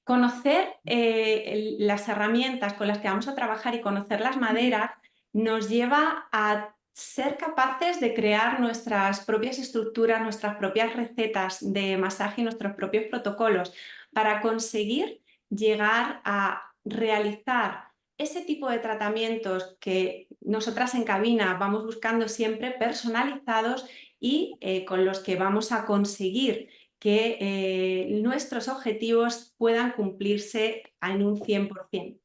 Conocer las herramientas con las que vamos a trabajar y conocer las maderas nos lleva a ser capaces de crear nuestras propias estructuras, nuestras propias recetas de masaje y nuestros propios protocolos para conseguir llegar a realizar ese tipo de tratamientos que nosotras en cabina vamos buscando siempre personalizados y con los que vamos a conseguir que nuestros objetivos puedan cumplirse en un 100%.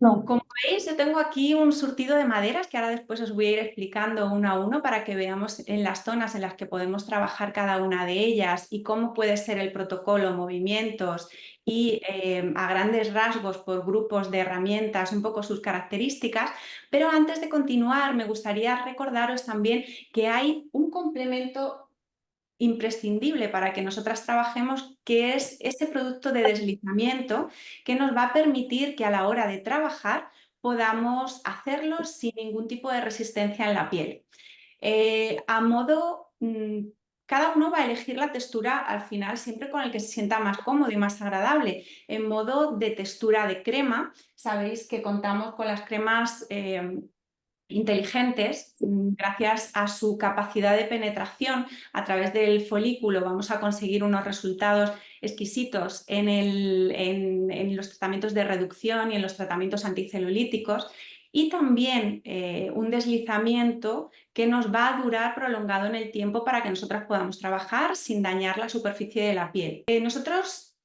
No. Como veis, yo tengo aquí un surtido de maderas que ahora después os voy a ir explicando uno a uno para que veamos en las zonas en las que podemos trabajar cada una de ellas y cómo puede ser el protocolo, movimientos y a grandes rasgos por grupos de herramientas, un poco sus características. Pero antes de continuar, me gustaría recordaros también que hay un complemento imprescindible para que nosotras trabajemos, que es ese producto de deslizamiento que nos va a permitir que a la hora de trabajar podamos hacerlo sin ningún tipo de resistencia en la piel. Cada uno va a elegir la textura al final siempre con el que se sienta más cómodo y más agradable. En modo de textura de crema, sabéis que contamos con las cremas inteligentes, gracias a su capacidad de penetración a través del folículo, vamos a conseguir unos resultados exquisitos en los tratamientos de reducción y en los tratamientos anticelulíticos, y también un deslizamiento que nos va a durar prolongado en el tiempo para que nosotras podamos trabajar sin dañar la superficie de la piel. Nosotros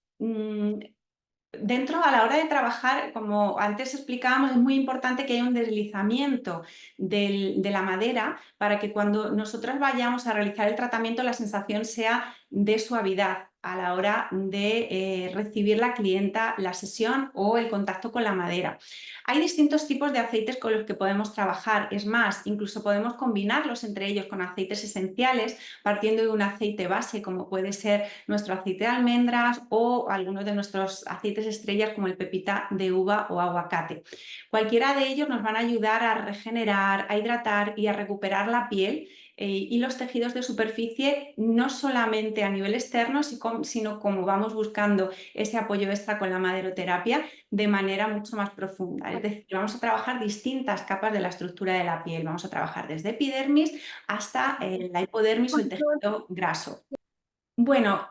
dentro, a la hora de trabajar, como antes explicábamos, es muy importante que haya un deslizamiento de la madera para que cuando nosotros vayamos a realizar el tratamiento la sensación sea de suavidad a la hora de recibir la clienta la sesión o el contacto con la madera. Hay distintos tipos de aceites con los que podemos trabajar, es más, incluso podemos combinarlos entre ellos con aceites esenciales partiendo de un aceite base como puede ser nuestro aceite de almendras o algunos de nuestros aceites estrellas como el pepita de uva o aguacate. Cualquiera de ellos nos van a ayudar a regenerar, a hidratar y a recuperar la piel y los tejidos de superficie, no solamente a nivel externo, sino como vamos buscando ese apoyo extra con la maderoterapia de manera mucho más profunda. Es decir, vamos a trabajar distintas capas de la estructura de la piel. Vamos a trabajar desde epidermis hasta la hipodermis o el tejido graso. Bueno,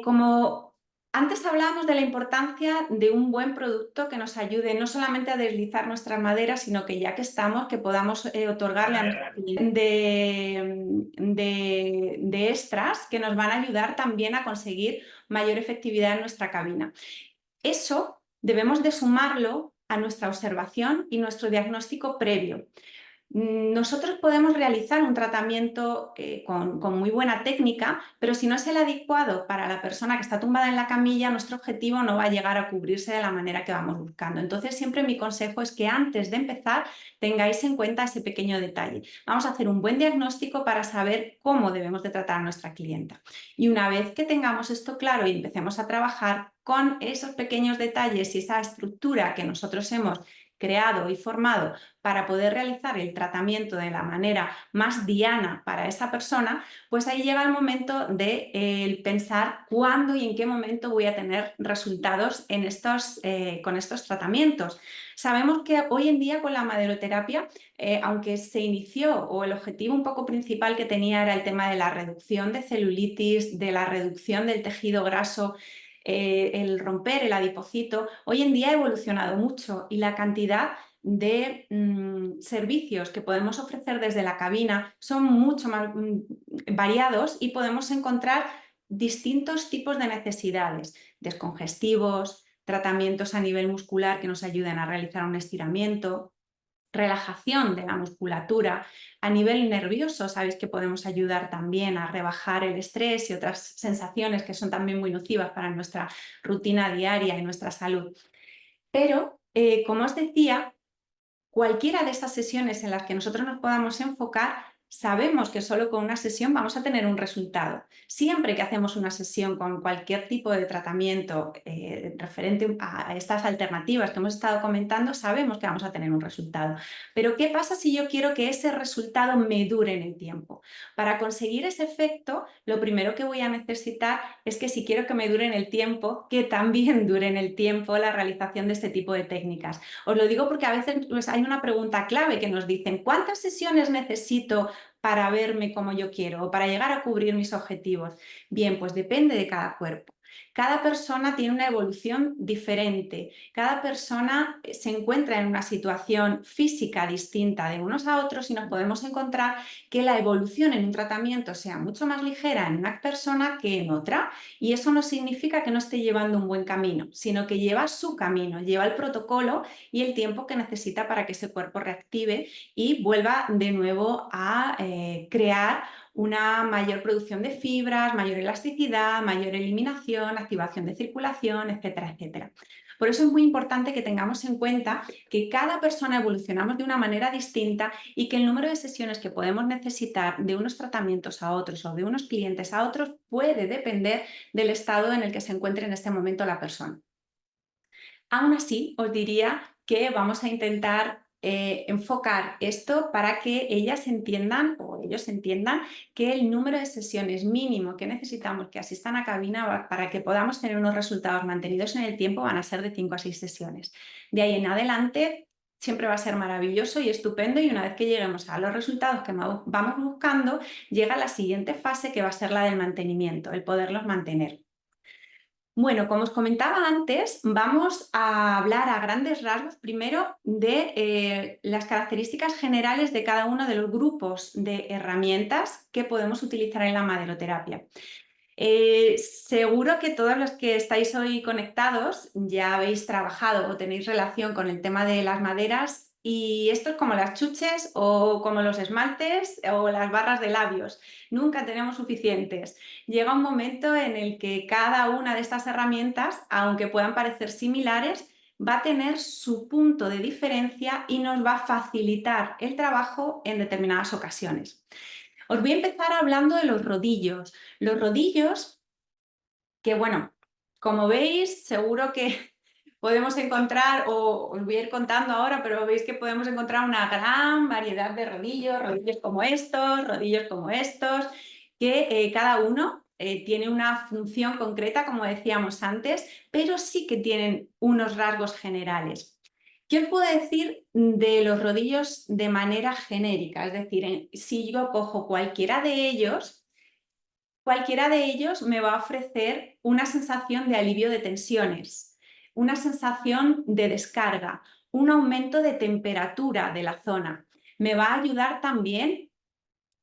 como antes hablábamos de la importancia de un buen producto que nos ayude no solamente a deslizar nuestras maderas, sino que ya que estamos, que podamos otorgarle a nuestra cliente de extras que nos van a ayudar también a conseguir mayor efectividad en nuestra cabina. Eso debemos de sumarlo a nuestra observación y nuestro diagnóstico previo. Nosotros podemos realizar un tratamiento con muy buena técnica, pero si no es el adecuado para la persona que está tumbada en la camilla, nuestro objetivo no va a llegar a cubrirse de la manera que vamos buscando. Entonces, siempre mi consejo es que antes de empezar tengáis en cuenta ese pequeño detalle. Vamos a hacer un buen diagnóstico para saber cómo debemos de tratar a nuestra clienta. Y una vez que tengamos esto claro y empecemos a trabajar con esos pequeños detalles y esa estructura que nosotros hemos creado y formado para poder realizar el tratamiento de la manera más diana para esa persona, pues ahí llega el momento de pensar cuándo y en qué momento voy a tener resultados con estos tratamientos. Sabemos que hoy en día con la maderoterapia, aunque se inició o el objetivo un poco principal que tenía era el tema de la reducción de celulitis, de la reducción del tejido graso, el romper el adipocito, hoy en día ha evolucionado mucho y la cantidad de servicios que podemos ofrecer desde la cabina son mucho más variados y podemos encontrar distintos tipos de necesidades, descongestivos, tratamientos a nivel muscular que nos ayuden a realizar un estiramiento, relajación de la musculatura. A nivel nervioso, sabéis que podemos ayudar también a rebajar el estrés y otras sensaciones que son también muy nocivas para nuestra rutina diaria y nuestra salud. Pero, como os decía, cualquiera de estas sesiones en las que nosotros nos podamos enfocar sabemos que solo con una sesión vamos a tener un resultado. Siempre que hacemos una sesión con cualquier tipo de tratamiento referente a estas alternativas que hemos estado comentando, sabemos que vamos a tener un resultado. Pero ¿qué pasa si yo quiero que ese resultado me dure en el tiempo? Para conseguir ese efecto, lo primero que voy a necesitar es que si quiero que me dure en el tiempo, que también dure en el tiempo la realización de este tipo de técnicas. Os lo digo porque a veces pues, hay una pregunta clave que nos dicen: ¿cuántas sesiones necesito para verme como yo quiero o para llegar a cubrir mis objetivos? Bien, pues depende de cada cuerpo. Cada persona tiene una evolución diferente, cada persona se encuentra en una situación física distinta de unos a otros y nos podemos encontrar que la evolución en un tratamiento sea mucho más ligera en una persona que en otra, y eso no significa que no esté llevando un buen camino, sino que lleva su camino, lleva el protocolo y el tiempo que necesita para que ese cuerpo reactive y vuelva de nuevo a crear una mayor producción de fibras, mayor elasticidad, mayor eliminación, activación de circulación, etcétera, etcétera. Por eso es muy importante que tengamos en cuenta que cada persona evolucionamos de una manera distinta y que el número de sesiones que podemos necesitar de unos tratamientos a otros o de unos clientes a otros puede depender del estado en el que se encuentre en este momento la persona. Aún así, os diría que vamos a intentar enfocar esto para que ellas entiendan o ellos entiendan que el número de sesiones mínimo que necesitamos que asistan a cabina para que podamos tener unos resultados mantenidos en el tiempo van a ser de 5 a 6 sesiones. De ahí en adelante siempre va a ser maravilloso y estupendo, y una vez que lleguemos a los resultados que vamos buscando, llega la siguiente fase, que va a ser la del mantenimiento, el poderlos mantener. Bueno, como os comentaba antes, vamos a hablar a grandes rasgos primero de las características generales de cada uno de los grupos de herramientas que podemos utilizar en la maderoterapia. Seguro que todos los que estáis hoy conectados ya habéis trabajado o tenéis relación con el tema de las maderas, y esto es como las chuches o como los esmaltes o las barras de labios. Nunca tenemos suficientes. Llega un momento en el que cada una de estas herramientas, aunque puedan parecer similares, va a tener su punto de diferencia y nos va a facilitar el trabajo en determinadas ocasiones. Os voy a empezar hablando de los rodillos. Los rodillos, que bueno, como veis, seguro que podemos encontrar, o os voy a ir contando ahora, pero veis que podemos encontrar una gran variedad de rodillos, rodillos como estos, que cada uno tiene una función concreta, como decíamos antes, pero sí que tienen unos rasgos generales. ¿Qué os puedo decir de los rodillos de manera genérica? Es decir, si yo cojo cualquiera de ellos me va a ofrecer una sensación de alivio de tensiones, una sensación de descarga, un aumento de temperatura de la zona. Me va a ayudar también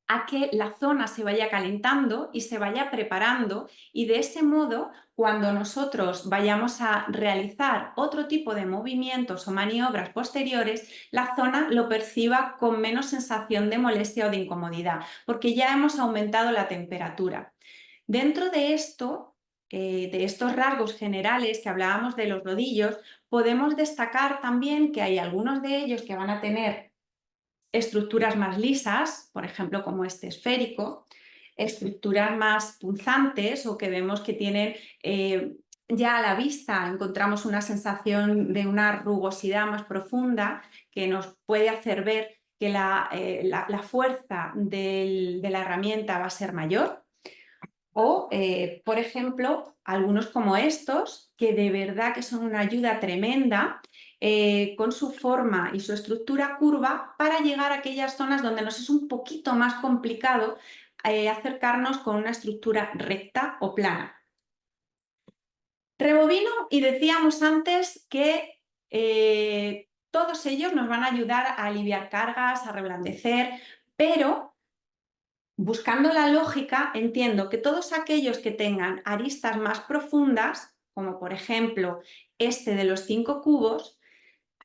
a que la zona se vaya calentando y se vaya preparando, y de ese modo, cuando nosotros vayamos a realizar otro tipo de movimientos o maniobras posteriores, la zona lo perciba con menos sensación de molestia o de incomodidad, porque ya hemos aumentado la temperatura. Dentro de esto, de estos rasgos generales que hablábamos de los rodillos, podemos destacar también que hay algunos de ellos que van a tener estructuras más lisas, por ejemplo, como este esférico, estructuras más punzantes o que vemos que tienen ya a la vista encontramos una sensación de una rugosidad más profunda que nos puede hacer ver que la fuerza de la herramienta va a ser mayor. O, por ejemplo, algunos como estos, que de verdad que son una ayuda tremenda, con su forma y su estructura curva para llegar a aquellas zonas donde nos es un poquito más complicado acercarnos con una estructura recta o plana. Rebobino y decíamos antes que todos ellos nos van a ayudar a aliviar cargas, a reblandecer, pero buscando la lógica, entiendo que todos aquellos que tengan aristas más profundas, como por ejemplo este de los 5 cubos,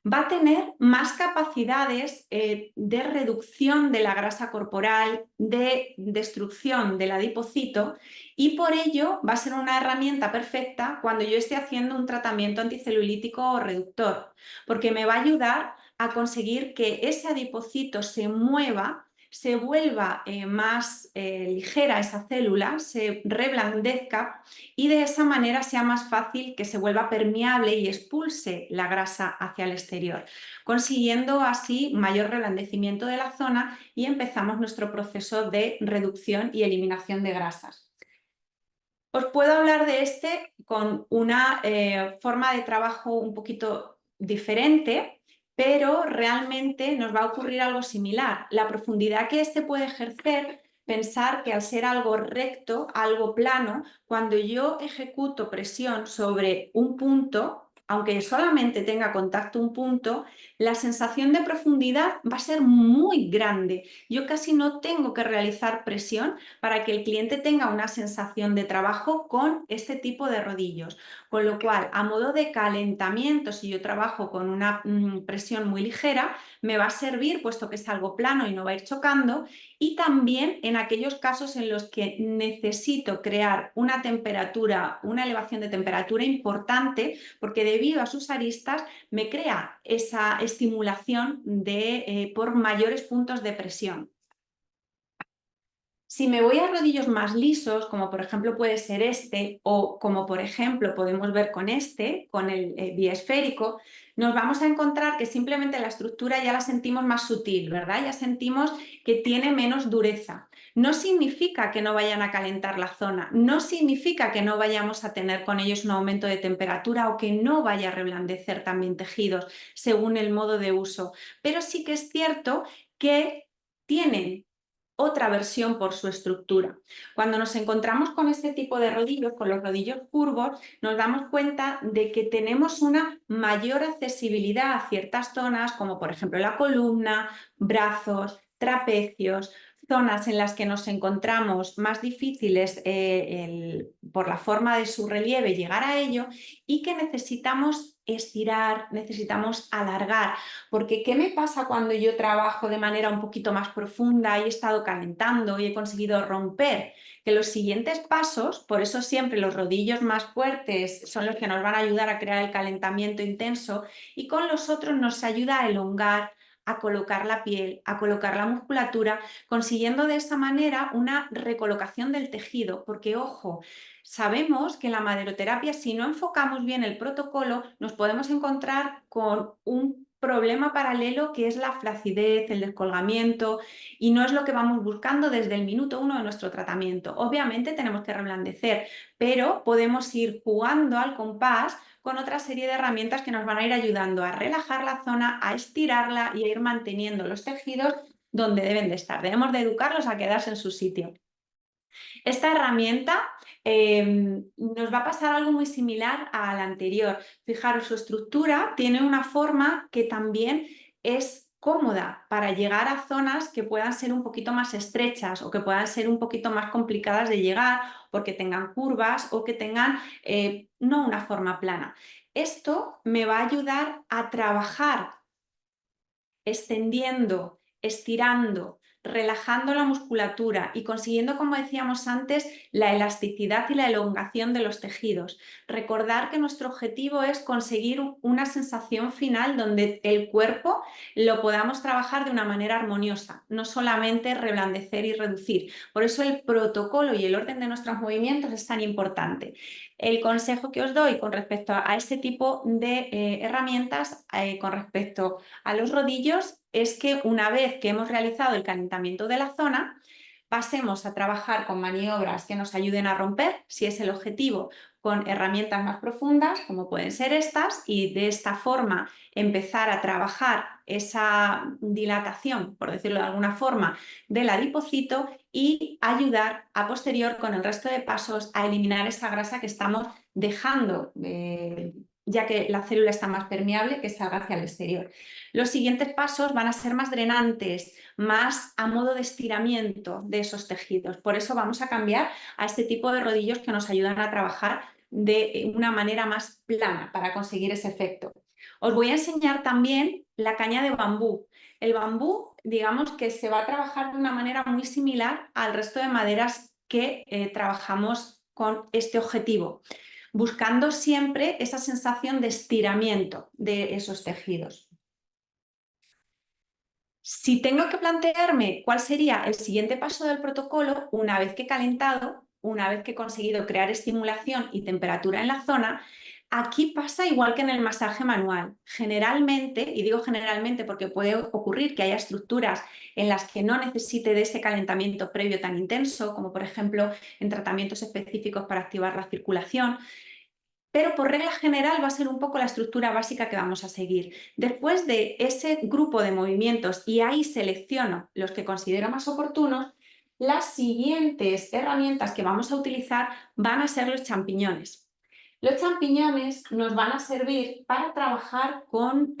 va a tener más capacidades de reducción de la grasa corporal, de destrucción del adipocito, y por ello va a ser una herramienta perfecta cuando yo esté haciendo un tratamiento anticelulítico o reductor, porque me va a ayudar a conseguir que ese adipocito se mueva se vuelva más ligera esa célula, se reblandezca y de esa manera sea más fácil que se vuelva permeable y expulse la grasa hacia el exterior, consiguiendo así mayor reblandecimiento de la zona y empezamos nuestro proceso de reducción y eliminación de grasas. Os puedo hablar de este con una forma de trabajo un poquito diferente, pero realmente nos va a ocurrir algo similar. La profundidad que este puede ejercer, pensar que al ser algo recto, algo plano, cuando yo ejecuto presión sobre un punto, aunque solamente tenga contacto un punto, la sensación de profundidad va a ser muy grande. Yo casi no tengo que realizar presión para que el cliente tenga una sensación de trabajo con este tipo de rodillos. Con lo cual, a modo de calentamiento, si yo trabajo con una presión muy ligera, me va a servir, puesto que es algo plano y no va a ir chocando, y también en aquellos casos en los que necesito crear una temperatura, una elevación de temperatura importante, porque debido a sus aristas me crea esa estimulación por mayores puntos de presión. Si me voy a rodillos más lisos, como por ejemplo puede ser este, o como por ejemplo podemos ver con este, con el biesférico, nos vamos a encontrar que simplemente la estructura ya la sentimos más sutil, ¿verdad? Ya sentimos que tiene menos dureza. No significa que no vayan a calentar la zona, no significa que no vayamos a tener con ellos un aumento de temperatura o que no vaya a reblandecer también tejidos según el modo de uso, pero sí que es cierto que tienen otra versión por su estructura. Cuando nos encontramos con este tipo de rodillos, con los rodillos curvos, nos damos cuenta de que tenemos una mayor accesibilidad a ciertas zonas, como por ejemplo la columna, brazos, trapecios, zonas en las que nos encontramos más difíciles por la forma de su relieve llegar a ello y que necesitamos estirar, necesitamos alargar, porque ¿qué me pasa cuando yo trabajo de manera un poquito más profunda y he estado calentando y he conseguido romper? Que los siguientes pasos, por eso siempre los rodillos más fuertes son los que nos van a ayudar a crear el calentamiento intenso, y con los otros nos ayuda a elongar, a colocar la piel, a colocar la musculatura, consiguiendo de esa manera una recolocación del tejido, porque ojo, sabemos que en la maderoterapia, si no enfocamos bien el protocolo, nos podemos encontrar con un problema paralelo que es la flacidez, el descolgamiento, y no es lo que vamos buscando desde el minuto 1 de nuestro tratamiento. Obviamente tenemos que reblandecer, pero podemos ir jugando al compás con otra serie de herramientas que nos van a ir ayudando a relajar la zona, a estirarla y a ir manteniendo los tejidos donde deben de estar. Debemos de educarlos a quedarse en su sitio. Esta herramienta nos va a pasar algo muy similar a la anterior. Fijaros, su estructura tiene una forma que también es cómoda para llegar a zonas que puedan ser un poquito más estrechas o que puedan ser un poquito más complicadas de llegar porque tengan curvas o que tengan no una forma plana. Esto me va a ayudar a trabajar extendiendo, estirando, relajando la musculatura y consiguiendo, como decíamos antes, la elasticidad y la elongación de los tejidos. Recordar que nuestro objetivo es conseguir una sensación final donde el cuerpo lo podamos trabajar de una manera armoniosa, no solamente reblandecer y reducir. Por eso el protocolo y el orden de nuestros movimientos es tan importante. El consejo que os doy con respecto a este tipo de herramientas, con respecto a los rodillos, es que una vez que hemos realizado el calentamiento de la zona, pasemos a trabajar con maniobras que nos ayuden a romper, si es el objetivo, con herramientas más profundas, como pueden ser estas, y de esta forma empezar a trabajar esa dilatación, por decirlo de alguna forma, del adipocito y ayudar a posterior con el resto de pasos a eliminar esa grasa que estamos dejando, ya que la célula está más permeable, que salga hacia el exterior. Los siguientes pasos van a ser más drenantes, más a modo de estiramiento de esos tejidos. Por eso vamos a cambiar a este tipo de rodillos que nos ayudan a trabajar de una manera más plana para conseguir ese efecto. Os voy a enseñar también la caña de bambú. El bambú, digamos que se va a trabajar de una manera muy similar al resto de maderas que trabajamos con este objetivo, buscando siempre esa sensación de estiramiento de esos tejidos. Si tengo que plantearme cuál sería el siguiente paso del protocolo, una vez que he calentado, una vez que he conseguido crear estimulación y temperatura en la zona, aquí pasa igual que en el masaje manual. Generalmente, y digo generalmente porque puede ocurrir que haya estructuras en las que no necesite de ese calentamiento previo tan intenso, como por ejemplo en tratamientos específicos para activar la circulación, pero por regla general va a ser un poco la estructura básica que vamos a seguir. Después de ese grupo de movimientos, y ahí selecciono los que considero más oportunos, las siguientes herramientas que vamos a utilizar van a ser los champiñones. Los champiñones nos van a servir para trabajar con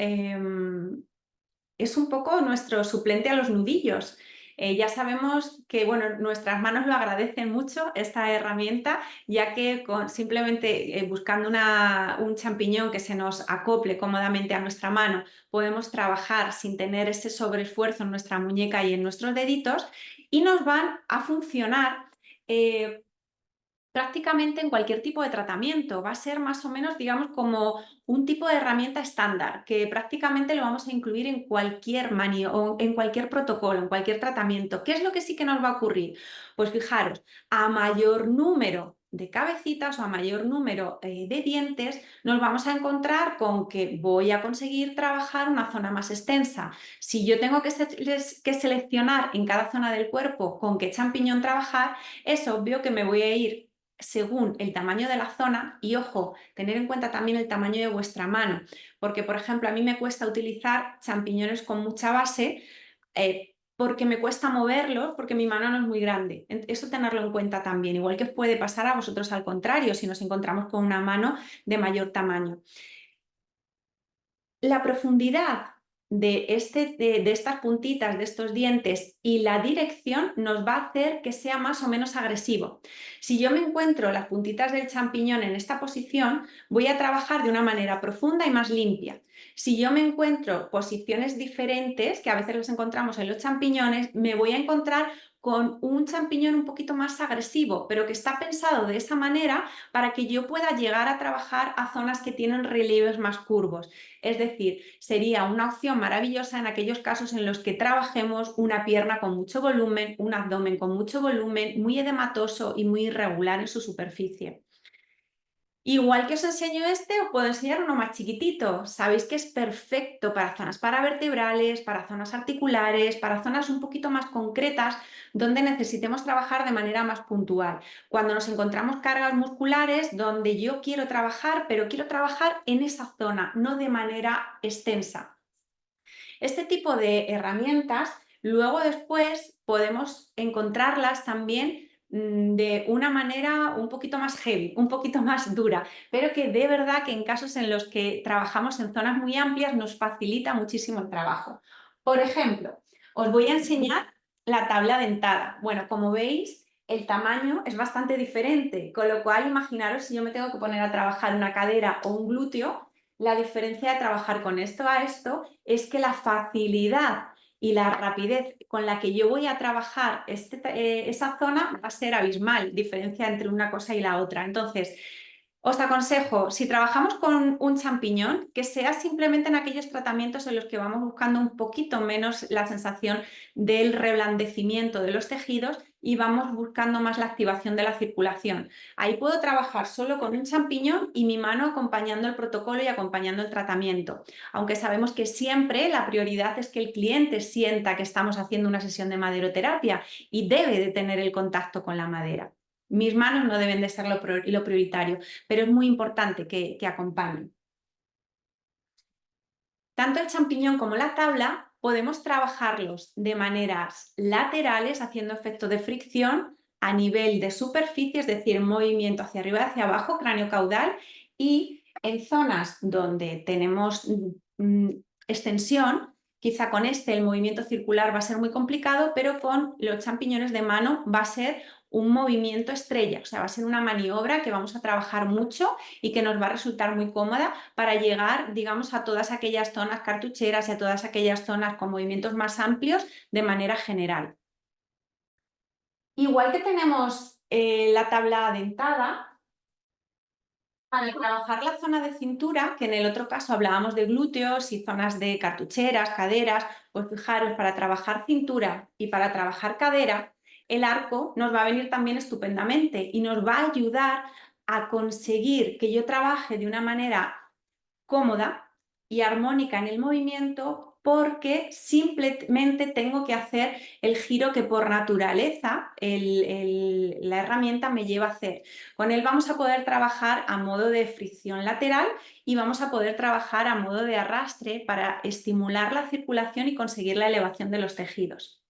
es un poco nuestro suplente a los nudillos. Ya sabemos que bueno, nuestras manos lo agradecen mucho esta herramienta, ya que simplemente buscando un champiñón que se nos acople cómodamente a nuestra mano, podemos trabajar sin tener ese sobreesfuerzo en nuestra muñeca y en nuestros deditos, y nos van a funcionar eh, prácticamente en cualquier tipo de tratamiento. Va a ser más o menos, digamos, como un tipo de herramienta estándar, que prácticamente lo vamos a incluir en cualquier o en cualquier protocolo, en cualquier tratamiento. ¿Qué es lo que sí que nos va a ocurrir? Pues fijaros, a mayor número de cabecitas o a mayor número de dientes, nos vamos a encontrar con que voy a conseguir trabajar una zona más extensa. Si yo tengo que seleccionar en cada zona del cuerpo con qué champiñón trabajar, es obvio que me voy a ir según el tamaño de la zona y, ojo, tener en cuenta también el tamaño de vuestra mano, porque, por ejemplo, a mí me cuesta utilizar champiñones con mucha base porque me cuesta moverlos, porque mi mano no es muy grande. Eso tenerlo en cuenta también, igual que os puede pasar a vosotros al contrario, si nos encontramos con una mano de mayor tamaño. La profundidad de estas puntitas, de estos dientes, y la dirección nos va a hacer que sea más o menos agresivo. Si yo me encuentro las puntitas del champiñón en esta posición, voy a trabajar de una manera profunda y más limpia. Si yo me encuentro posiciones diferentes, que a veces las encontramos en los champiñones, me voy a encontrar con un champiñón un poquito más agresivo, pero que está pensado de esa manera para que yo pueda llegar a trabajar a zonas que tienen relieves más curvos. Es decir, sería una opción maravillosa en aquellos casos en los que trabajemos una pierna con mucho volumen, un abdomen con mucho volumen, muy edematoso y muy irregular en su superficie. Igual que os enseño este, os puedo enseñar uno más chiquitito. Sabéis que es perfecto para zonas paravertebrales, para zonas articulares, para zonas un poquito más concretas donde necesitemos trabajar de manera más puntual. Cuando nos encontramos cargas musculares donde yo quiero trabajar, pero quiero trabajar en esa zona, no de manera extensa. Este tipo de herramientas, luego después podemos encontrarlas también de una manera un poquito más heavy, un poquito más dura, pero que de verdad que en casos en los que trabajamos en zonas muy amplias nos facilita muchísimo el trabajo. Por ejemplo, os voy a enseñar la tabla dentada. Bueno, como veis, el tamaño es bastante diferente, con lo cual imaginaros si yo me tengo que poner a trabajar una cadera o un glúteo, la diferencia de trabajar con esto a esto es que la facilidad y la rapidez con la que yo voy a trabajar esa zona va a ser abismal, diferencia entre una cosa y la otra. Entonces, os aconsejo, si trabajamos con un champiñón, que sea simplemente en aquellos tratamientos en los que vamos buscando un poquito menos la sensación del reblandecimiento de los tejidos y vamos buscando más la activación de la circulación. Ahí puedo trabajar solo con un champiñón y mi mano acompañando el protocolo y acompañando el tratamiento, aunque sabemos que siempre la prioridad es que el cliente sienta que estamos haciendo una sesión de maderoterapia y debe de tener el contacto con la madera. Mis manos no deben de ser lo prioritario, pero es muy importante que acompañen. Tanto el champiñón como la tabla podemos trabajarlos de maneras laterales, haciendo efecto de fricción a nivel de superficie, es decir, movimiento hacia arriba y hacia abajo, cráneo caudal, y en zonas donde tenemos extensión, quizá con este el movimiento circular va a ser muy complicado, pero con los champiñones de mano va a ser un movimiento estrella, o sea, va a ser una maniobra que vamos a trabajar mucho y que nos va a resultar muy cómoda para llegar, digamos, a todas aquellas zonas cartucheras y a todas aquellas zonas con movimientos más amplios de manera general. Igual que tenemos la tabla dentada, Para trabajar la zona de cintura, que en el otro caso hablábamos de glúteos y zonas de cartucheras, caderas, pues fijaros, para trabajar cintura y para trabajar cadera, el arco nos va a venir también estupendamente y nos va a ayudar a conseguir que yo trabaje de una manera cómoda y armónica en el movimiento, porque simplemente tengo que hacer el giro que por naturaleza la herramienta me lleva a hacer. Con él vamos a poder trabajar a modo de fricción lateral y vamos a poder trabajar a modo de arrastre para estimular la circulación y conseguir la elevación de los tejidos.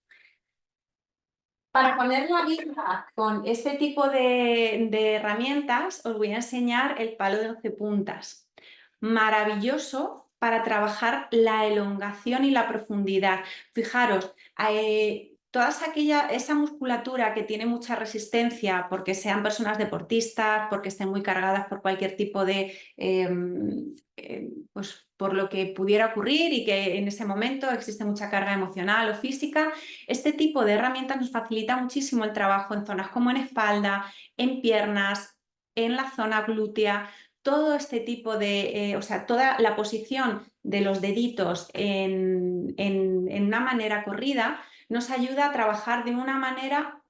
Para poner la vista con este tipo de herramientas, os voy a enseñar el palo de 11 puntas. Maravilloso para trabajar la elongación y la profundidad. Fijaros, esa musculatura que tiene mucha resistencia, porque sean personas deportistas, porque estén muy cargadas por cualquier tipo de pues por lo que pudiera ocurrir y que en ese momento existe mucha carga emocional o física, este tipo de herramientas nos facilita muchísimo el trabajo en zonas como en espalda, en piernas, en la zona glútea, todo este tipo de, o sea, toda la posición de los deditos en una manera corrida nos ayuda a trabajar de una manera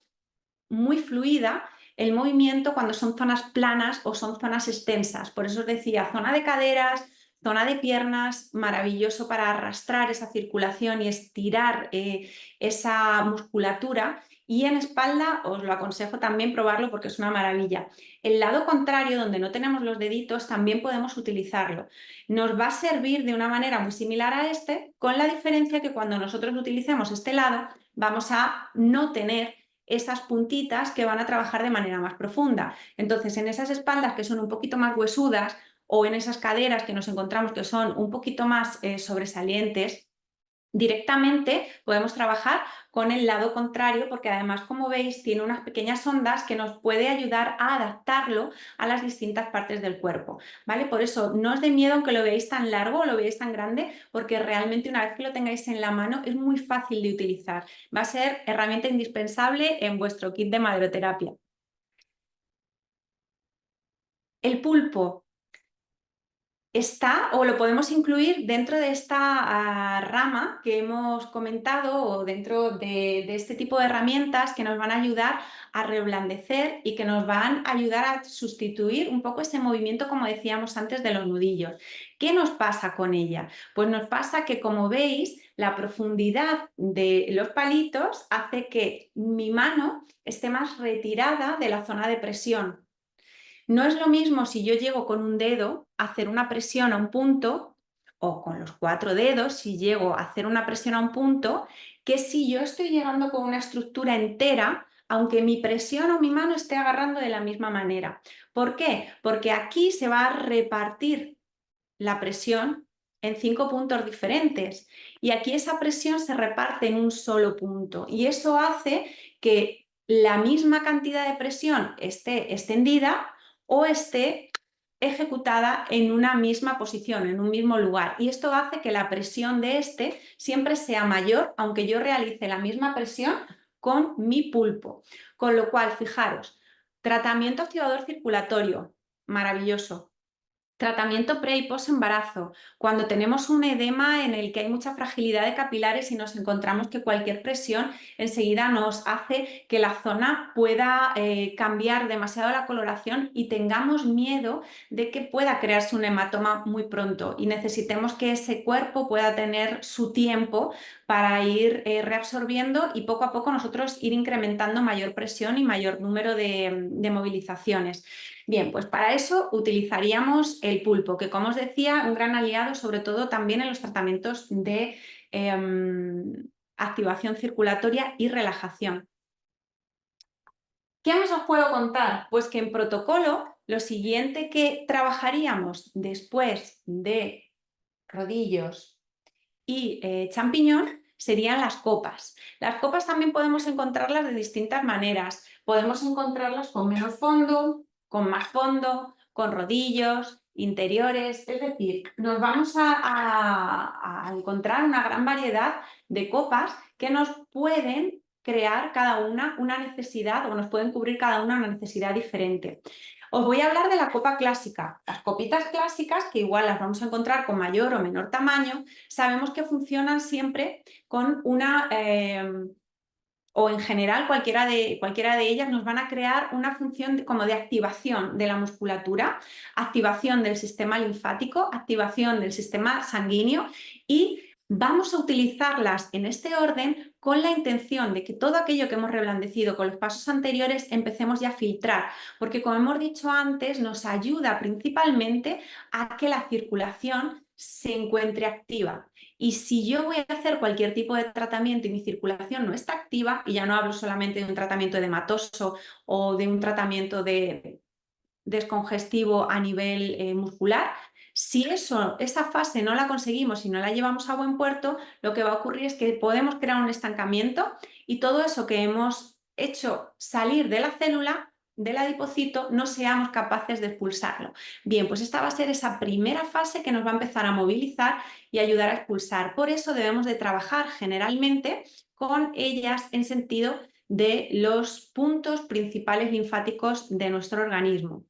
muy fluida el movimiento cuando son zonas planas o son zonas extensas. Por eso os decía, zona de caderas, zona de piernas, maravilloso para arrastrar esa circulación y estirar esa musculatura. Y en espalda os lo aconsejo también probarlo porque es una maravilla. El lado contrario, donde no tenemos los deditos, también podemos utilizarlo. Nos va a servir de una manera muy similar a este, con la diferencia que cuando nosotros utilicemos este lado, vamos a no tener esas puntitas que van a trabajar de manera más profunda. Entonces, en esas espaldas que son un poquito más huesudas o en esas caderas que nos encontramos que son un poquito más sobresalientes, directamente podemos trabajar con el lado contrario, porque además, como veis, tiene unas pequeñas ondas que nos puede ayudar a adaptarlo a las distintas partes del cuerpo, ¿vale? Por eso no os dé miedo aunque lo veáis tan largo o lo veáis tan grande, porque realmente una vez que lo tengáis en la mano es muy fácil de utilizar. Va a ser herramienta indispensable en vuestro kit de maderoterapia. El pulpo está o lo podemos incluir dentro de esta rama que hemos comentado o dentro de este tipo de herramientas que nos van a ayudar a reblandecer y que nos van a ayudar a sustituir un poco ese movimiento, como decíamos antes, de los nudillos. ¿Qué nos pasa con ella? Pues nos pasa que, como veis, la profundidad de los palitos hace que mi mano esté más retirada de la zona de presión. No es lo mismo si yo llego con un dedo a hacer una presión a un punto, o con los 4 dedos, si llego a hacer una presión a un punto, que si yo estoy llegando con una estructura entera, aunque mi presión o mi mano esté agarrando de la misma manera. ¿Por qué? Porque aquí se va a repartir la presión en 5 puntos diferentes y aquí esa presión se reparte en un solo punto y eso hace que la misma cantidad de presión esté extendida o esté ejecutada en una misma posición, en un mismo lugar. Y esto hace que la presión de este siempre sea mayor, aunque yo realice la misma presión con mi pulpo. Con lo cual, fijaros, tratamiento activador circulatorio, maravilloso. Tratamiento pre y post embarazo, cuando tenemos un edema en el que hay mucha fragilidad de capilares y nos encontramos que cualquier presión enseguida nos hace que la zona pueda cambiar demasiado la coloración y tengamos miedo de que pueda crearse un hematoma muy pronto y necesitemos que ese cuerpo pueda tener su tiempo para ir reabsorbiendo y poco a poco nosotros ir incrementando mayor presión y mayor número de movilizaciones. Bien, pues para eso utilizaríamos el pulpo, que como os decía, un gran aliado sobre todo también en los tratamientos de activación circulatoria y relajación. ¿Qué más os puedo contar? Pues que en protocolo lo siguiente que trabajaríamos después de rodillos y champiñón serían las copas. Las copas también podemos encontrarlas de distintas maneras. Podemos encontrarlas con menos fondo, con más fondo, con rodillos, interiores, es decir, nos vamos a encontrar una gran variedad de copas que nos pueden crear cada una necesidad o nos pueden cubrir cada una necesidad diferente. Os voy a hablar de la copa clásica. Las copitas clásicas, que igual las vamos a encontrar con mayor o menor tamaño, sabemos que funcionan siempre con una... o en general cualquiera de ellas nos van a crear una función como de activación de la musculatura, activación del sistema linfático, activación del sistema sanguíneo y vamos a utilizarlas en este orden con la intención de que todo aquello que hemos reblandecido con los pasos anteriores empecemos ya a filtrar, porque como hemos dicho antes, nos ayuda principalmente a que la circulación se encuentre activa. Y si yo voy a hacer cualquier tipo de tratamiento y mi circulación no está activa, y ya no hablo solamente de un tratamiento edematoso o de un tratamiento descongestivo a nivel muscular, si esa fase no la conseguimos y no la llevamos a buen puerto, lo que va a ocurrir es que podemos crear un estancamiento y todo eso que hemos hecho salir de la célula, del adipocito, no seamos capaces de expulsarlo. Bien, pues esta va a ser esa primera fase que nos va a empezar a movilizar y ayudar a expulsar. Por eso debemos de trabajar generalmente con ellas en sentido de los puntos principales linfáticos de nuestro organismo.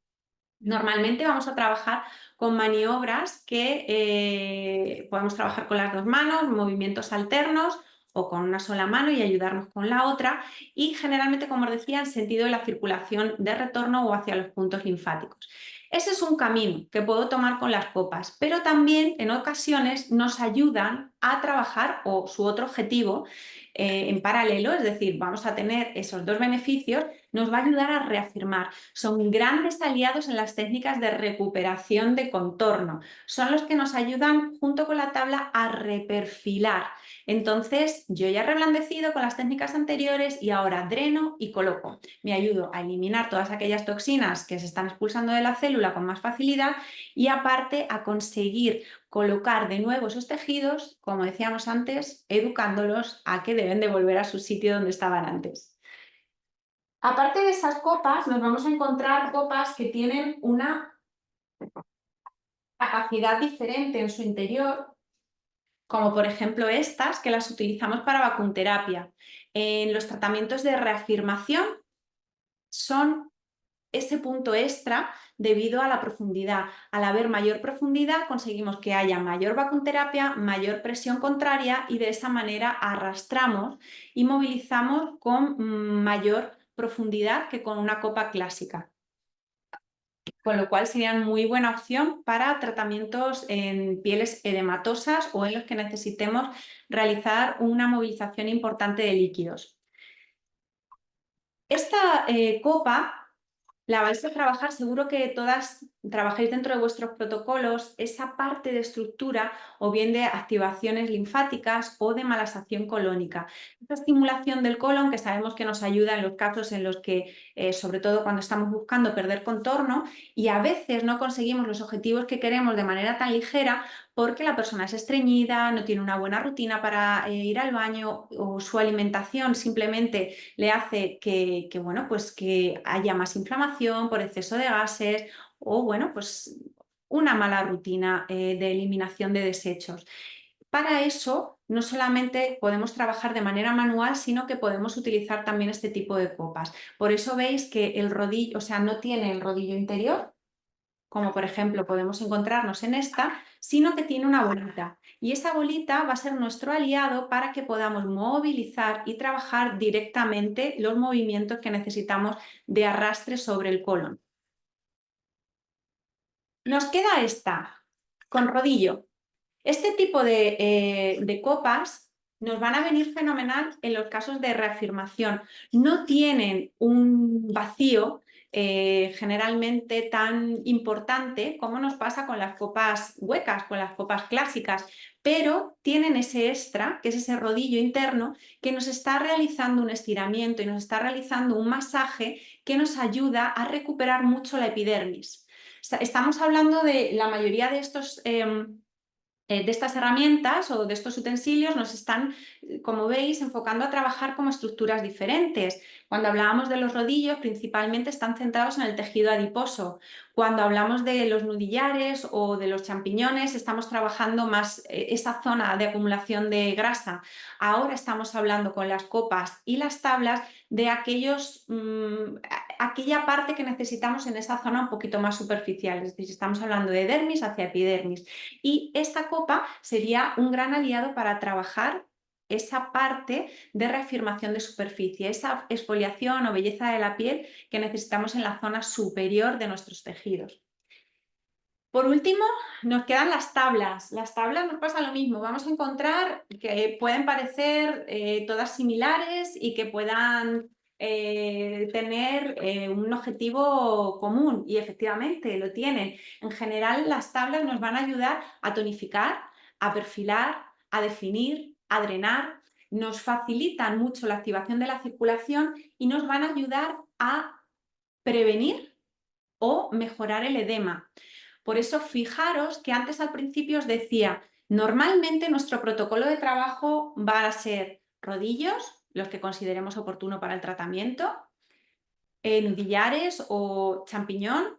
Normalmente vamos a trabajar con maniobras que podemos trabajar con las dos manos, movimientos alternos o con una sola mano y ayudarnos con la otra y generalmente, como os decía, en sentido de la circulación de retorno o hacia los puntos linfáticos. Ese es un camino que puedo tomar con las copas, pero también en ocasiones nos ayudan a trabajar o su otro objetivo en paralelo, es decir, vamos a tener esos dos beneficios, nos va a ayudar a reafirmar. Son grandes aliados en las técnicas de recuperación de contorno. Son los que nos ayudan, junto con la tabla, a reperfilar. Entonces, yo ya he reblandecido con las técnicas anteriores y ahora dreno y coloco. Me ayudo a eliminar todas aquellas toxinas que se están expulsando de la célula con más facilidad y aparte a conseguir colocar de nuevo esos tejidos, como decíamos antes, educándolos a que deben de volver a su sitio donde estaban antes. Aparte de esas copas, nos vamos a encontrar copas que tienen una capacidad diferente en su interior, como por ejemplo estas, que las utilizamos para vacunterapia. En los tratamientos de reafirmación son ese punto extra debido a la profundidad. Al haber mayor profundidad conseguimos que haya mayor vacunterapia, mayor presión contraria y de esa manera arrastramos y movilizamos con mayor profundidad que con una copa clásica. Con lo cual serían muy buena opción para tratamientos en pieles edematosas o en los que necesitemos realizar una movilización importante de líquidos. Esta copa la vais a trabajar, seguro que todas trabajáis dentro de vuestros protocolos esa parte de estructura o bien de activaciones linfáticas o de malasación colónica. Esta estimulación del colon que sabemos que nos ayuda en los casos en los que, sobre todo cuando estamos buscando perder contorno y a veces no conseguimos los objetivos que queremos de manera tan ligera porque la persona es estreñida, no tiene una buena rutina para ir al baño o su alimentación simplemente le hace bueno, pues que haya más inflamación por exceso de gases o bueno, pues una mala rutina de eliminación de desechos. Para eso no solamente podemos trabajar de manera manual, sino que podemos utilizar también este tipo de copas. Por eso veis que el rodillo, o sea, no tiene el rodillo interior, como por ejemplo podemos encontrarnos en esta, sino que tiene una bolita. Y esa bolita va a ser nuestro aliado para que podamos movilizar y trabajar directamente los movimientos que necesitamos de arrastre sobre el colon. Nos queda esta, con rodillo. Este tipo de copas nos van a venir fenomenal en los casos de reafirmación. No tienen un vacío generalmente tan importante como nos pasa con las copas huecas, con las copas clásicas, pero tienen ese extra, que es ese rodillo interno, que nos está realizando un estiramiento y nos está realizando un masaje que nos ayuda a recuperar mucho la epidermis. Estamos hablando de la mayoría de estos... de estas herramientas o de estos utensilios nos están, como veis, enfocando a trabajar como estructuras diferentes. Cuando hablábamos de los rodillos, principalmente están centrados en el tejido adiposo. Cuando hablamos de los nudillares o de los champiñones, estamos trabajando más esa zona de acumulación de grasa. Ahora estamos hablando con las copas y las tablas de aquellos aquella parte que necesitamos en esa zona un poquito más superficial, es decir, si estamos hablando de dermis hacia epidermis. Y esta copa sería un gran aliado para trabajar esa parte de reafirmación de superficie, esa exfoliación o belleza de la piel que necesitamos en la zona superior de nuestros tejidos. Por último, nos quedan las tablas. Las tablas nos pasa lo mismo. Vamos a encontrar que pueden parecer todas similares y que puedan tener un objetivo común, y efectivamente lo tienen. En general, las tablas nos van a ayudar a tonificar, a perfilar, a definir, a drenar. Nos facilitan mucho la activación de la circulación y nos van a ayudar a prevenir o mejorar el edema. Por eso, fijaros que antes al principio os decía, normalmente nuestro protocolo de trabajo va a ser rodillos, los que consideremos oportuno para el tratamiento, nudillares o champiñón,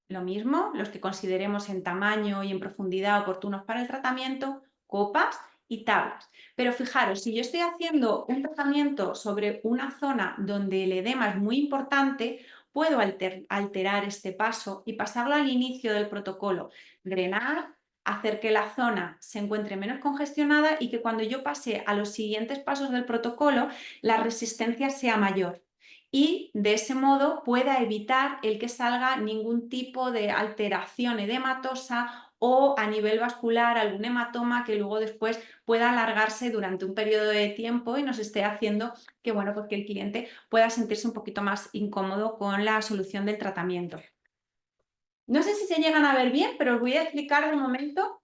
lo mismo, los que consideremos en tamaño y en profundidad oportunos para el tratamiento, copas y tablas. Pero fijaros, si yo estoy haciendo un tratamiento sobre una zona donde el edema es muy importante, puedo alterar este paso y pasarlo al inicio del protocolo, drenar, hacer que la zona se encuentre menos congestionada y que cuando yo pase a los siguientes pasos del protocolo, la resistencia sea mayor. Y de ese modo pueda evitar el que salga ningún tipo de alteración edematosa o a nivel vascular algún hematoma que luego después pueda alargarse durante un periodo de tiempo y nos esté haciendo que, bueno, pues que el cliente pueda sentirse un poquito más incómodo con la solución del tratamiento. No sé si se llegan a ver bien, pero os voy a explicar de momento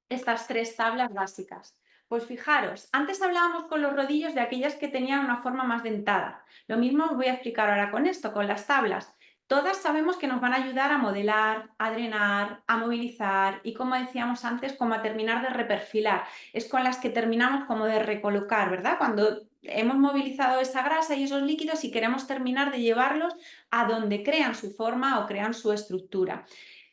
estas tres tablas básicas. Pues fijaros, antes hablábamos con los rodillos de aquellas que tenían una forma más dentada. Lo mismo os voy a explicar ahora con esto, con las tablas. Todas sabemos que nos van a ayudar a modelar, a drenar, a movilizar y, como decíamos antes, como a terminar de reperfilar. Es con las que terminamos como de recolocar, ¿verdad? Cuando hemos movilizado esa grasa y esos líquidos y queremos terminar de llevarlos a donde crean su forma o crean su estructura.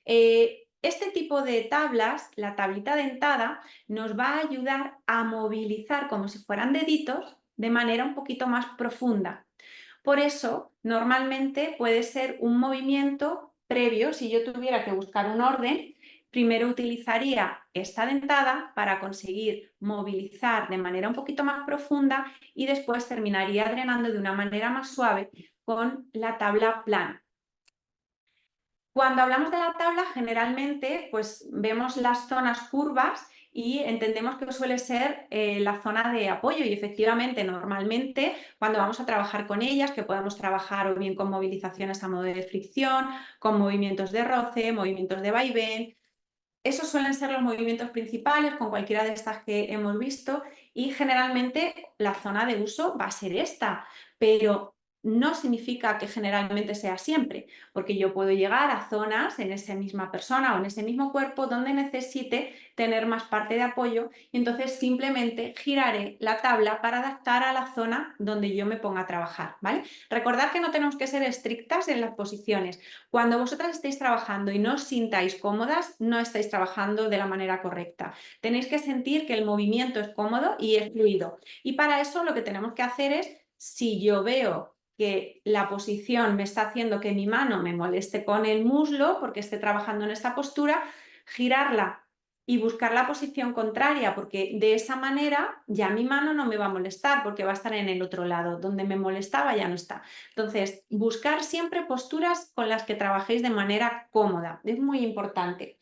Este tipo de tablas, la tablita dentada, nos va a ayudar a movilizar como si fueran deditos de manera un poquito más profunda. Por eso, normalmente puede ser un movimiento previo. Si yo tuviera que buscar un orden, primero utilizaría esta dentada para conseguir movilizar de manera un poquito más profunda y después terminaría drenando de una manera más suave con la tabla plana. Cuando hablamos de la tabla, generalmente pues, vemos las zonas curvas y entendemos que suele ser la zona de apoyo, y efectivamente, normalmente, cuando vamos a trabajar con ellas, que podemos trabajar o bien con movilizaciones a modo de fricción, con movimientos de roce, movimientos de vaivén, esos suelen ser los movimientos principales con cualquiera de estas que hemos visto, y generalmente la zona de uso va a ser esta, pero no significa que generalmente sea siempre, porque yo puedo llegar a zonas en esa misma persona o en ese mismo cuerpo donde necesite tener más parte de apoyo, y entonces simplemente giraré la tabla para adaptar a la zona donde yo me ponga a trabajar, ¿vale? Recordad que no tenemos que ser estrictas en las posiciones. Cuando vosotras estéis trabajando y no os sintáis cómodas, no estáis trabajando de la manera correcta. Tenéis que sentir que el movimiento es cómodo y es fluido. Y para eso lo que tenemos que hacer es, si yo veo que la posición me está haciendo que mi mano me moleste con el muslo porque esté trabajando en esta postura, girarla y buscar la posición contraria, porque de esa manera ya mi mano no me va a molestar porque va a estar en el otro lado, donde me molestaba ya no está. Entonces, buscar siempre posturas con las que trabajéis de manera cómoda, es muy importante.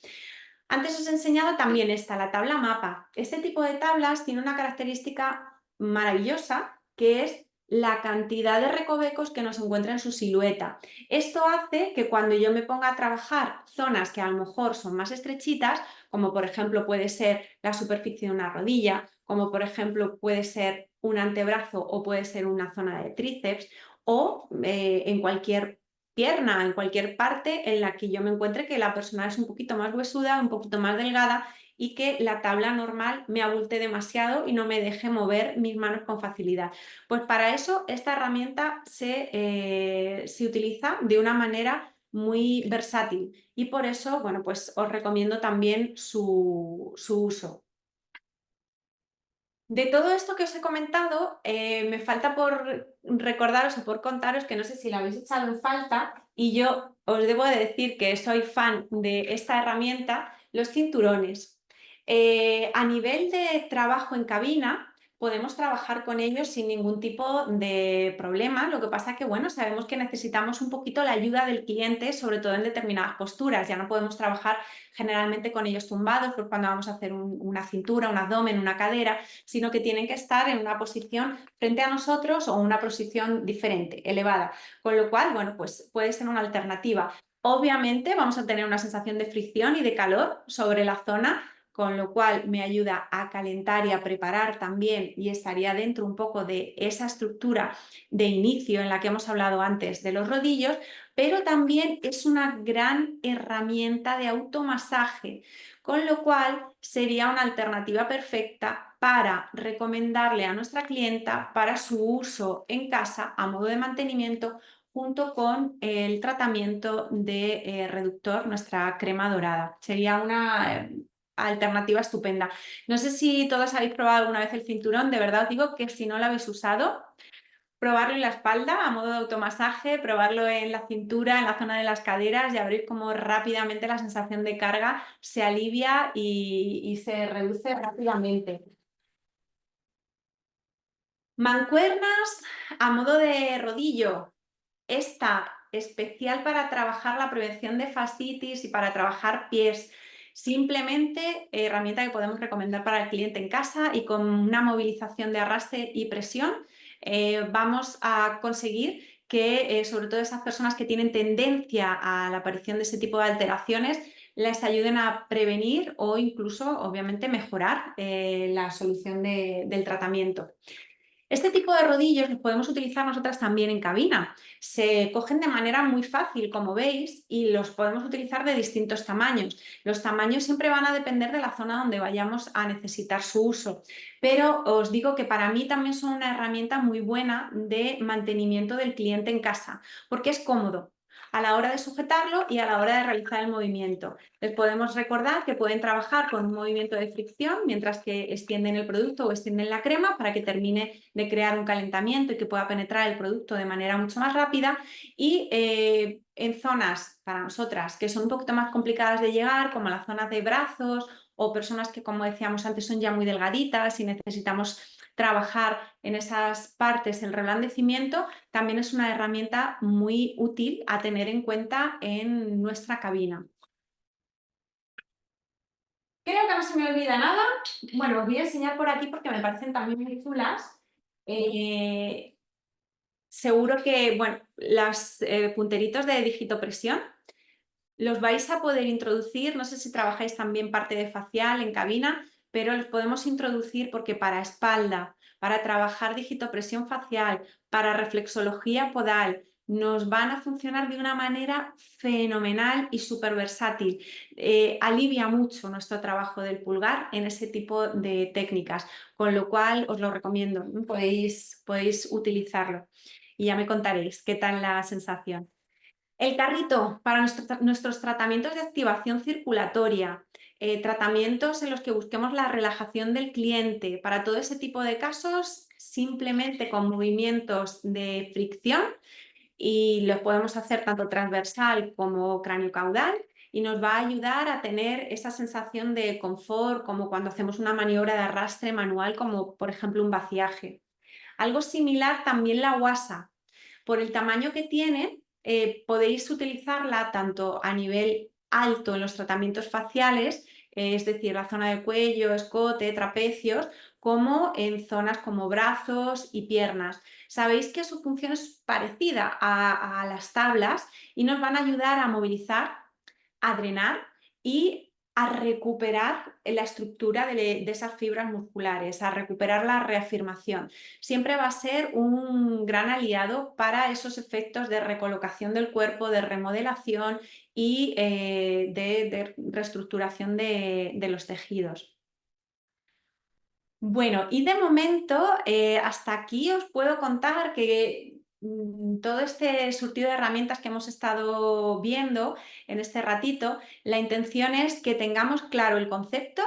Antes os he enseñado también esta, la tabla mapa. Este tipo de tablas tiene una característica maravillosa, que es la cantidad de recovecos que nos encuentra en su silueta. Esto hace que cuando yo me ponga a trabajar zonas que a lo mejor son más estrechitas, como por ejemplo puede ser la superficie de una rodilla, como por ejemplo puede ser un antebrazo o puede ser una zona de tríceps, o en cualquier pierna, en cualquier parte en la que yo me encuentre que la persona es un poquito más huesuda, un poquito más delgada, y que la tabla normal me abulte demasiado y no me deje mover mis manos con facilidad. Pues para eso esta herramienta se utiliza de una manera muy versátil, y por eso, bueno, pues os recomiendo también su uso. De todo esto que os he comentado, me falta por recordaros o por contaros que no sé si lo habéis echado en falta y yo os debo de decir que soy fan de esta herramienta, los cinturones. A nivel de trabajo en cabina, podemos trabajar con ellos sin ningún tipo de problema. Lo que pasa que, bueno, sabemos que necesitamos un poquito la ayuda del cliente, sobre todo en determinadas posturas. Ya no podemos trabajar generalmente con ellos tumbados, pues cuando vamos a hacer una cintura, un abdomen, una cadera, sino que tienen que estar en una posición frente a nosotros o una posición diferente, elevada. Con lo cual, bueno, pues puede ser una alternativa. Obviamente vamos a tener una sensación de fricción y de calor sobre la zona, con lo cual me ayuda a calentar y a preparar también y estaría dentro un poco de esa estructura de inicio en la que hemos hablado antes de los rodillos, pero también es una gran herramienta de automasaje, con lo cual sería una alternativa perfecta para recomendarle a nuestra clienta para su uso en casa a modo de mantenimiento junto con el tratamiento de reductor, nuestra crema dorada. Sería una alternativa estupenda. No sé si todos habéis probado alguna vez el cinturón, de verdad os digo que si no lo habéis usado, probarlo en la espalda a modo de automasaje, probarlo en la cintura, en la zona de las caderas y a ver cómo rápidamente la sensación de carga se alivia y se reduce rápidamente. Mancuernas a modo de rodillo. Esta especial para trabajar la prevención de fascitis y para trabajar pies. Simplemente herramienta que podemos recomendar para el cliente en casa y con una movilización de arrastre y presión vamos a conseguir que sobre todo esas personas que tienen tendencia a la aparición de ese tipo de alteraciones les ayuden a prevenir o incluso obviamente mejorar la solución del tratamiento. Este tipo de rodillos los podemos utilizar nosotras también en cabina. Se cogen de manera muy fácil, como veis, y los podemos utilizar de distintos tamaños. Los tamaños siempre van a depender de la zona donde vayamos a necesitar su uso, pero os digo que para mí también son una herramienta muy buena de mantenimiento del cliente en casa, porque es cómodo a la hora de sujetarlo y a la hora de realizar el movimiento. Les podemos recordar que pueden trabajar con un movimiento de fricción mientras que extienden el producto o extienden la crema para que termine de crear un calentamiento y que pueda penetrar el producto de manera mucho más rápida y en zonas para nosotras que son un poquito más complicadas de llegar, como las zonas de brazos o personas que, como decíamos antes, son ya muy delgaditas y necesitamos trabajar en esas partes el reblandecimiento, también es una herramienta muy útil a tener en cuenta en nuestra cabina. Creo que no se me olvida nada. Bueno, os voy a enseñar por aquí porque me parecen también muy chulas. Seguro que, bueno, los punteritos de digitopresión los vais a poder introducir, no sé si trabajáis también parte de facial en cabina, pero los podemos introducir porque para espalda, para trabajar digitopresión facial, para reflexología podal, nos van a funcionar de una manera fenomenal y súper versátil. Alivia mucho nuestro trabajo del pulgar en ese tipo de técnicas, con lo cual os lo recomiendo, podéis utilizarlo y ya me contaréis qué tal la sensación. El carrito para nuestros tratamientos de activación circulatoria, tratamientos en los que busquemos la relajación del cliente. Para todo ese tipo de casos, simplemente con movimientos de fricción y los podemos hacer tanto transversal como craniocaudal y nos va a ayudar a tener esa sensación de confort como cuando hacemos una maniobra de arrastre manual como por ejemplo un vaciaje. Algo similar también la guasa. Por el tamaño que tiene, podéis utilizarla tanto a nivel alto en los tratamientos faciales, es decir, la zona de cuello, escote, trapecios, como en zonas como brazos y piernas. Sabéis que su función es parecida a las tablas y nos van a ayudar a movilizar, a drenar y a recuperar la estructura de esas fibras musculares, a recuperar la reafirmación. Siempre va a ser un gran aliado para esos efectos de recolocación del cuerpo, de remodelación y de reestructuración de los tejidos. Bueno, y de momento, hasta aquí os puedo contar que todo este surtido de herramientas que hemos estado viendo en este ratito, la intención es que tengamos claro el concepto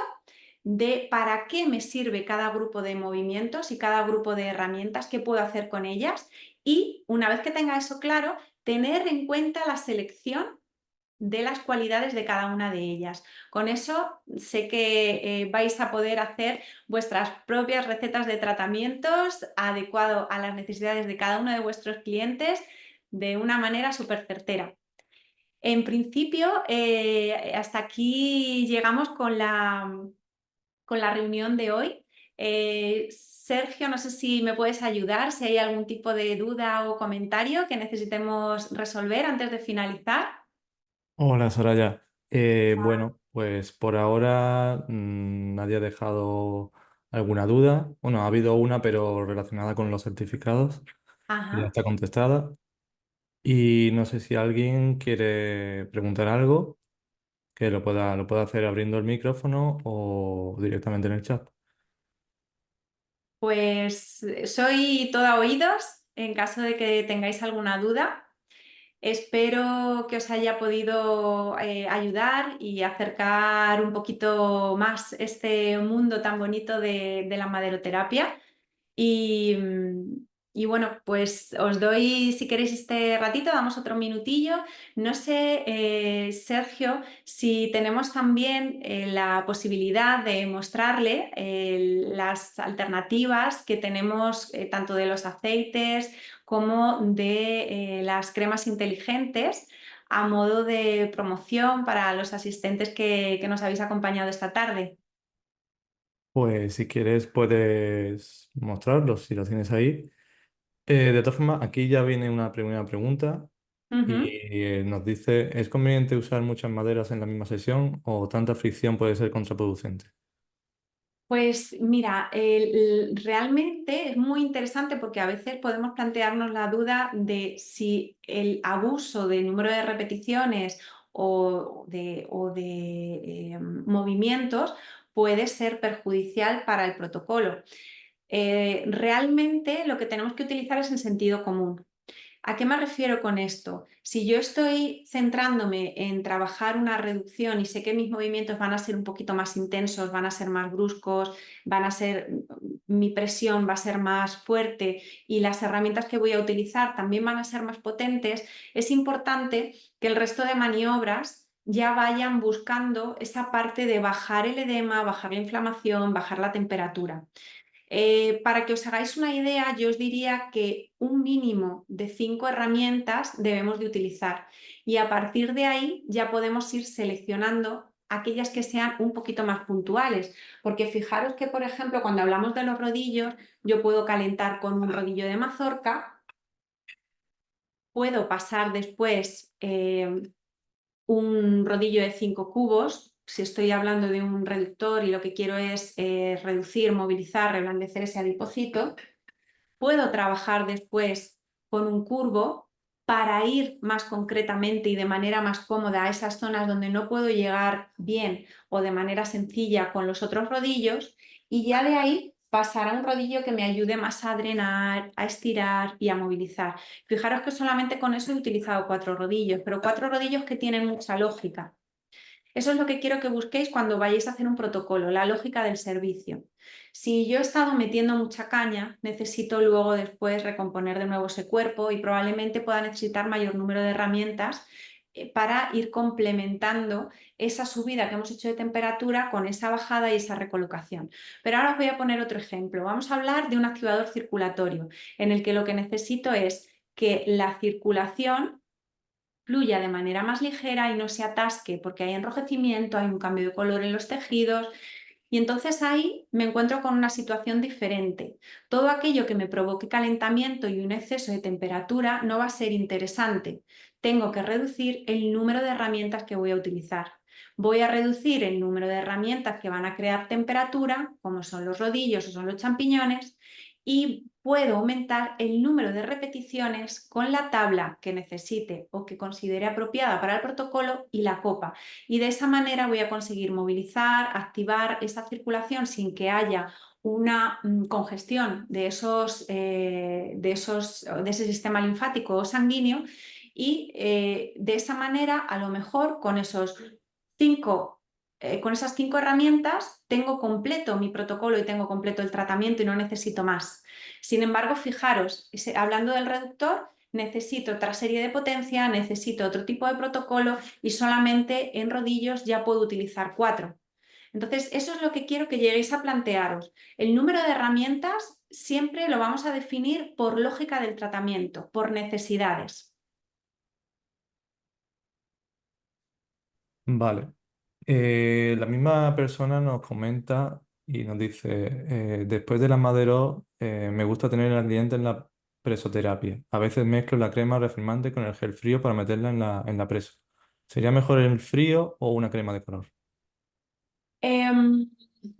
de para qué me sirve cada grupo de movimientos y cada grupo de herramientas, qué puedo hacer con ellas. Y una vez que tenga eso claro, tener en cuenta la selección de las cualidades de cada una de ellas. Con eso sé que vais a poder hacer vuestras propias recetas de tratamientos adecuado a las necesidades de cada uno de vuestros clientes de una manera súper certera. En principio, hasta aquí llegamos con la reunión de hoy. Sergio, no sé si me puedes ayudar, si hay algún tipo de duda o comentario que necesitemos resolver antes de finalizar. Hola Soraya. Bueno, pues por ahora nadie ha dejado alguna duda. Bueno, ha habido una, pero relacionada con los certificados, que ya Ajá. está contestada. Y no sé si alguien quiere preguntar algo, que lo pueda hacer abriendo el micrófono o directamente en el chat. Pues soy toda oídos en caso de que tengáis alguna duda. Espero que os haya podido ayudar y acercar un poquito más este mundo tan bonito de la maderoterapia. Y, y bueno, pues os doy, si queréis, este ratito, damos otro minutillo. No sé, Sergio, si tenemos también la posibilidad de mostrarle las alternativas que tenemos tanto de los aceites como de las cremas inteligentes a modo de promoción para los asistentes que nos habéis acompañado esta tarde. Pues si quieres puedes mostrarlos si los tienes ahí. De todas formas, aquí ya viene una primera pregunta y Ujú. nos dice, ¿es conveniente usar muchas maderas en la misma sesión o tanta fricción puede ser contraproducente? Pues mira, realmente es muy interesante porque a veces podemos plantearnos la duda de si el abuso del número de repeticiones o de movimientos puede ser perjudicial para el protocolo. Realmente lo que tenemos que utilizar es el sentido común. ¿A qué me refiero con esto? Si yo estoy centrándome en trabajar una reducción y sé que mis movimientos van a ser un poquito más intensos, van a ser más bruscos, mi presión va a ser más fuerte y las herramientas que voy a utilizar también van a ser más potentes, es importante que el resto de maniobras ya vayan buscando esa parte de bajar el edema, bajar la inflamación, bajar la temperatura. Para que os hagáis una idea, yo os diría que un mínimo de 5 herramientas debemos de utilizar y a partir de ahí ya podemos ir seleccionando aquellas que sean un poquito más puntuales, porque fijaros que, por ejemplo, cuando hablamos de los rodillos, yo puedo calentar con un rodillo de mazorca, puedo pasar después un rodillo de 5 cubos. Si estoy hablando de un reductor y lo que quiero es reducir, movilizar, reblandecer ese adipocito, puedo trabajar después con un curvo para ir más concretamente y de manera más cómoda a esas zonas donde no puedo llegar bien o de manera sencilla con los otros rodillos y ya de ahí pasar a un rodillo que me ayude más a drenar, a estirar y a movilizar. Fijaros que solamente con eso he utilizado 4 rodillos, pero 4 rodillos que tienen mucha lógica. Eso es lo que quiero que busquéis cuando vayáis a hacer un protocolo, la lógica del servicio. Si yo he estado metiendo mucha caña, necesito luego después recomponer de nuevo ese cuerpo y probablemente pueda necesitar mayor número de herramientas para ir complementando esa subida que hemos hecho de temperatura con esa bajada y esa recolocación. Pero ahora os voy a poner otro ejemplo. Vamos a hablar de un activador circulatorio en el que lo que necesito es que la circulación fluya de manera más ligera y no se atasque porque hay enrojecimiento, hay un cambio de color en los tejidos y entonces ahí me encuentro con una situación diferente. Todo aquello que me provoque calentamiento y un exceso de temperatura no va a ser interesante. Tengo que reducir el número de herramientas que voy a utilizar. Voy a reducir el número de herramientas que van a crear temperatura, como son los rodillos o son los champiñones, y puedo aumentar el número de repeticiones con la tabla que necesite o que considere apropiada para el protocolo y la copa. Y de esa manera voy a conseguir movilizar, activar esa circulación sin que haya una congestión de ese sistema linfático o sanguíneo y de esa manera a lo mejor con esos 5 con esas 5 herramientas tengo completo mi protocolo y tengo completo el tratamiento y no necesito más. Sin embargo, fijaros, hablando del reductor, necesito otra serie de potencia, necesito otro tipo de protocolo y solamente en rodillos ya puedo utilizar 4. Entonces, eso es lo que quiero que lleguéis a plantearos. El número de herramientas siempre lo vamos a definir por lógica del tratamiento, por necesidades. Vale. La misma persona nos comenta y nos dice, después de la Madero, me gusta tener el cliente en la presoterapia. A veces mezclo la crema reformante con el gel frío para meterla en la preso. ¿Sería mejor el frío o una crema de color? En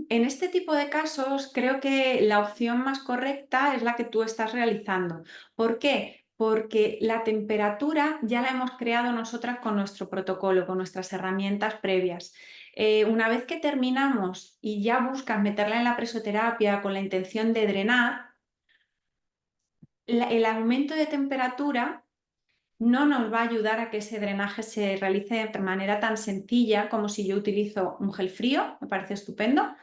este tipo de casos, creo que la opción más correcta es la que tú estás realizando. ¿Por qué? Porque la temperatura ya la hemos creado nosotras con nuestro protocolo, con nuestras herramientas previas. Una vez que terminamos y ya buscas meterla en la presoterapia con la intención de drenar, el aumento de temperatura no nos va a ayudar a que ese drenaje se realice de manera tan sencilla como si yo utilizo un gel frío, me parece estupendo,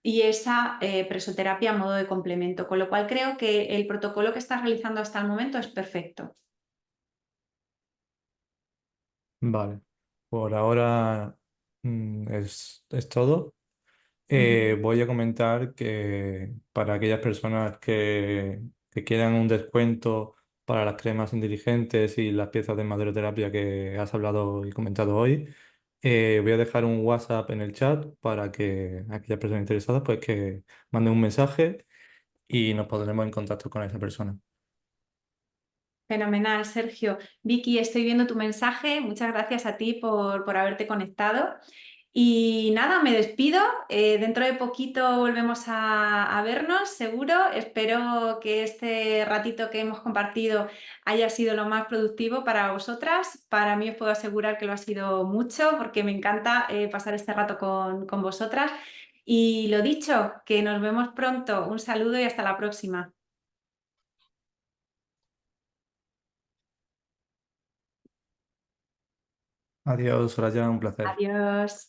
y esa presoterapia a modo de complemento, con lo cual creo que el protocolo que estás realizando hasta el momento es perfecto. Vale. Por ahora es todo. Ujú. Voy a comentar que para aquellas personas que quieran un descuento para las cremas inteligentes y las piezas de maderoterapia que has hablado y comentado hoy, voy a dejar un WhatsApp en el chat para que aquellas personas interesadas pues que manden un mensaje y nos pondremos en contacto con esa persona. Fenomenal, Sergio. Vicky, estoy viendo tu mensaje. Muchas gracias a ti por haberte conectado. Y nada, me despido. Dentro de poquito volvemos a vernos, seguro. Espero que este ratito que hemos compartido haya sido lo más productivo para vosotras. Para mí os puedo asegurar que lo ha sido mucho porque me encanta pasar este rato con vosotras. Y lo dicho, que nos vemos pronto. Un saludo y hasta la próxima. Adiós, Soraya, un placer. Adiós.